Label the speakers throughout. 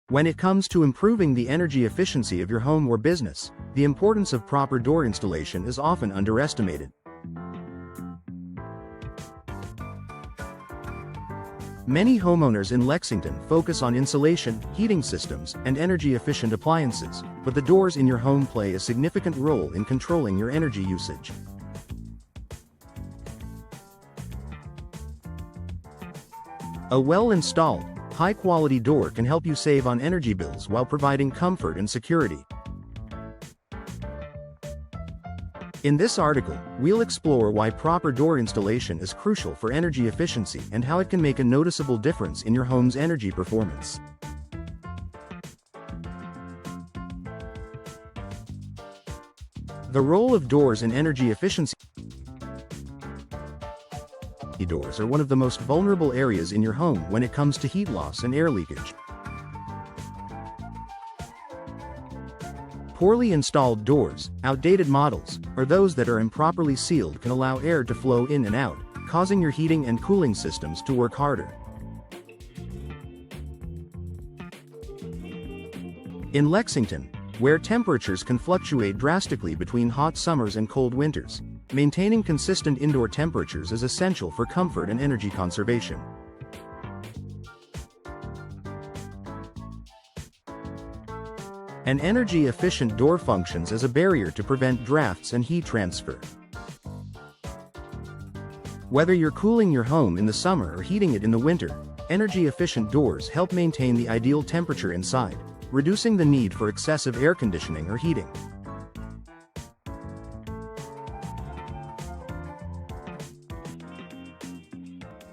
Speaker 1: When it comes to improving the energy efficiency of your home or business, the importance of proper door installation is often underestimated. Many homeowners in Lexington focus on insulation, heating systems, and energy-efficient appliances, but the doors in your home play a significant role in controlling your energy usage. A well-installed, high-quality door can help you save on energy bills while providing comfort and security. In this article, we'll explore why proper door installation is crucial for energy efficiency and how it can make a noticeable difference in your home's energy performance. The role of doors in energy efficiency. Doors are one of the most vulnerable areas in your home when it comes to heat loss and air leakage. Poorly installed doors, outdated models, or those that are improperly sealed can allow air to flow in and out, causing your heating and cooling systems to work harder. In Lexington, where temperatures can fluctuate drastically between hot summers and cold winters, maintaining consistent indoor temperatures is essential for comfort and energy conservation. An energy-efficient door functions as a barrier to prevent drafts and heat transfer. Whether you're cooling your home in the summer or heating it in the winter, energy-efficient doors help maintain the ideal temperature inside, reducing the need for excessive air conditioning or heating.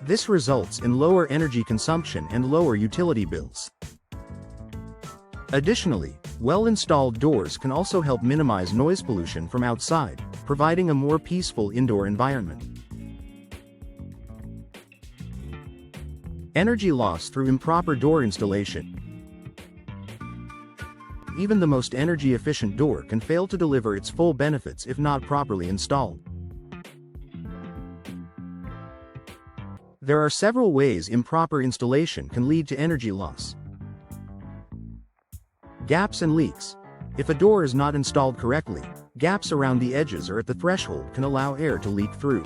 Speaker 1: This results in lower energy consumption and lower utility bills. Additionally, well-installed doors can also help minimize noise pollution from outside, providing a more peaceful indoor environment. Energy loss through improper door installation. Even the most energy-efficient door can fail to deliver its full benefits if not properly installed. There are several ways improper installation can lead to energy loss. Gaps and leaks. If a door is not installed correctly, gaps around the edges or at the threshold can allow air to leak through.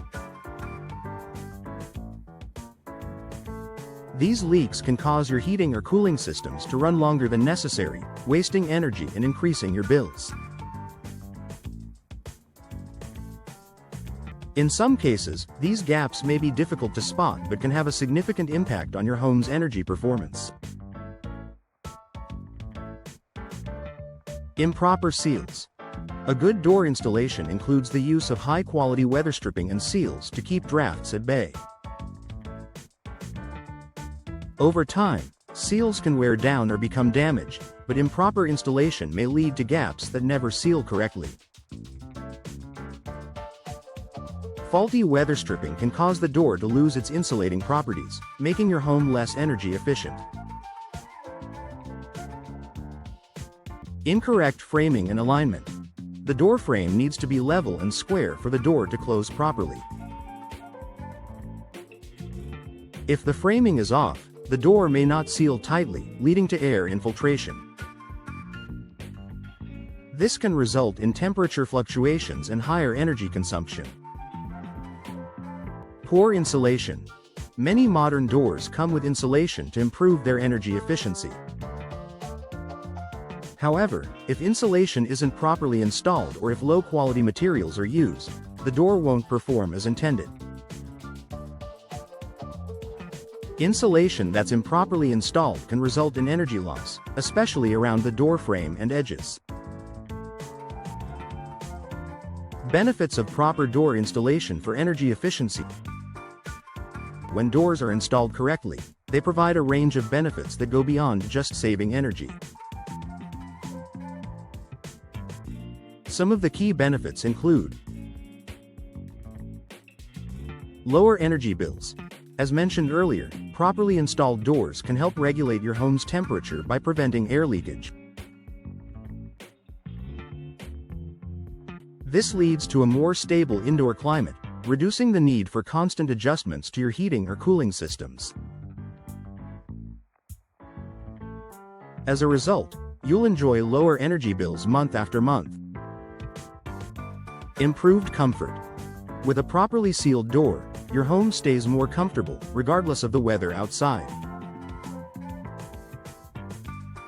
Speaker 1: These leaks can cause your heating or cooling systems to run longer than necessary, wasting energy and increasing your bills. In some cases, these gaps may be difficult to spot but can have a significant impact on your home's energy performance. Improper seals. A good door installation includes the use of high-quality weather stripping and seals to keep drafts at bay. Over time, seals can wear down or become damaged, but improper installation may lead to gaps that never seal correctly. Faulty weather stripping can cause the door to lose its insulating properties, making your home less energy efficient. Incorrect framing and alignment. The door frame needs to be level and square for the door to close properly. If the framing is off, the door may not seal tightly, leading to air infiltration. This can result in temperature fluctuations and higher energy consumption. Poor insulation. Many modern doors come with insulation to improve their energy efficiency. However, if insulation isn't properly installed or if low-quality materials are used, the door won't perform as intended. Insulation that's improperly installed can result in energy loss, especially around the door frame and edges. Benefits of proper door installation for energy efficiency. When doors are installed correctly, they provide a range of benefits that go beyond just saving energy. Some of the key benefits include lower energy bills. As mentioned earlier, properly installed doors can help regulate your home's temperature by preventing air leakage. This leads to a more stable indoor climate, reducing the need for constant adjustments to your heating or cooling systems. As a result, you'll enjoy lower energy bills month after month. Improved comfort. With a properly sealed door, your home stays more comfortable, regardless of the weather outside.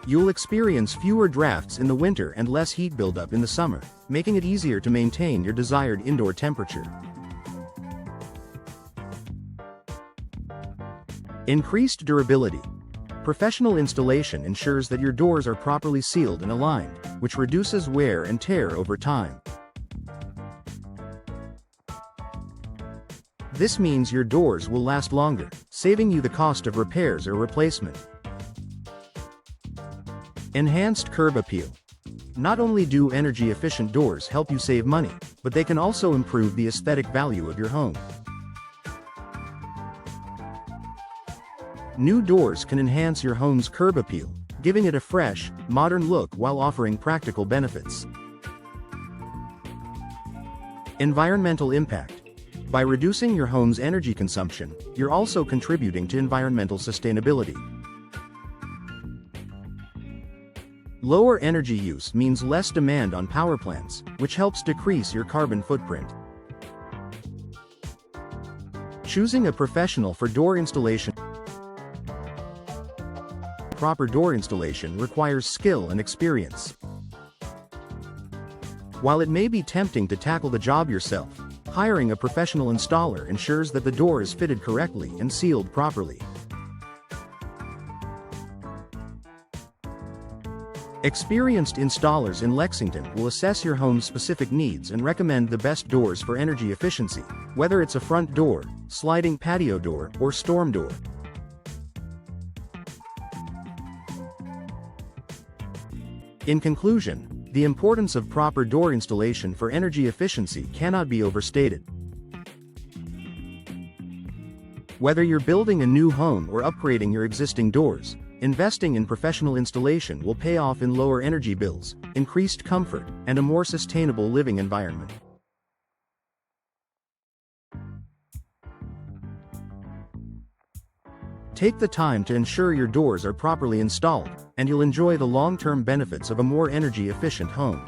Speaker 1: You'll experience fewer drafts in the winter and less heat buildup in the summer, making it easier to maintain your desired indoor temperature. Increased durability. Professional installation ensures that your doors are properly sealed and aligned, which reduces wear and tear over time. This means your doors will last longer, saving you the cost of repairs or replacement. Enhanced curb appeal. Not only do energy-efficient doors help you save money, but they can also improve the aesthetic value of your home. New doors can enhance your home's curb appeal, giving it a fresh, modern look while offering practical benefits. Environmental impact. By reducing your home's energy consumption, you're also contributing to environmental sustainability. Lower energy use means less demand on power plants, which helps decrease your carbon footprint. Choosing a professional for door installation. Proper door installation requires skill and experience. While it may be tempting to tackle the job yourself, hiring a professional installer ensures that the door is fitted correctly and sealed properly. Experienced installers in Lexington will assess your home's specific needs and recommend the best doors for energy efficiency, whether it's a front door, sliding patio door, or storm door. In conclusion, the importance of proper door installation for energy efficiency cannot be overstated. Whether you're building a new home or upgrading your existing doors, investing in professional installation will pay off in lower energy bills, increased comfort, and a more sustainable living environment. Take the time to ensure your doors are properly installed, and you'll enjoy the long-term benefits of a more energy-efficient home.